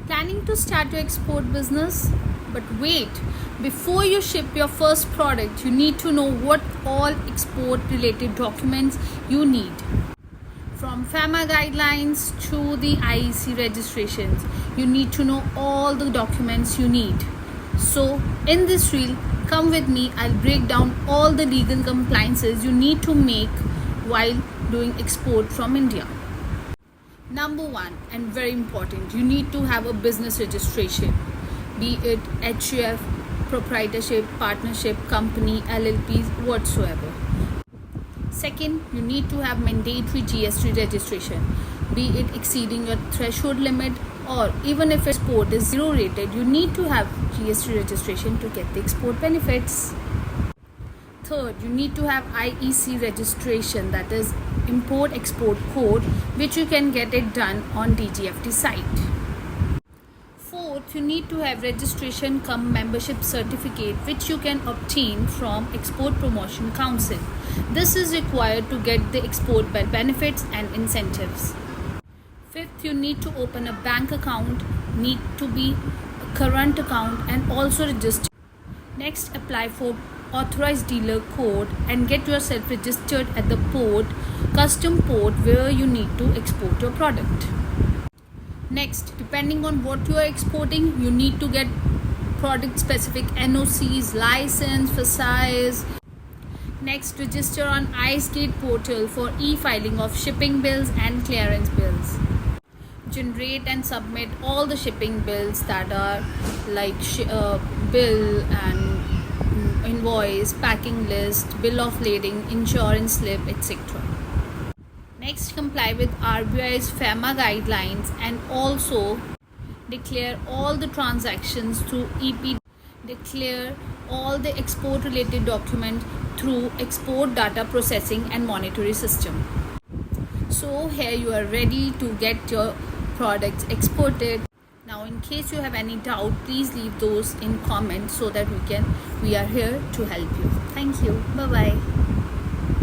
Planning to start your export business? But wait, before you ship your first product, you need to know what all export related documents you need. From FAMA guidelines to the IEC registrations, you need to know all the documents you need. So, in this reel, come with me, I'll break down all the legal compliances you need to make while doing export from India. Number one, and very important, you need to have a business registration, be it HUF, proprietorship, partnership, company, LLPs, whatsoever. Second, you need to have mandatory GST registration, be it exceeding your threshold limit, or even if export is zero rated, you need to have GST registration to get the export benefits. Third, you need to have IEC registration, that is Import Export Code, which you can get it done on DGFT site. Fourth, you need to have registration cum membership certificate, which you can obtain from Export Promotion Council. This is required to get the export benefits and incentives. Fifth, you need to open a bank account, need to be a current account and also register. Next, apply for authorized dealer code and get yourself registered at the port, custom port where you need to export your product. Next, depending on what you are exporting, you need to get product specific NOCs, license for size. Next, register on IceGate portal for e-filing of shipping bills and clearance bills. Generate and submit all the shipping bills that are like bill and invoice, packing list, bill of lading, insurance slip, etc. Next, comply with RBI's FAMA guidelines and also declare all the transactions through EP. Declare all the export related documents through export data processing and monetary system. So here you are ready to get your products exported. Now, in case you have any doubt, please leave those in comments so that we are here to help you. Thank you. Bye bye.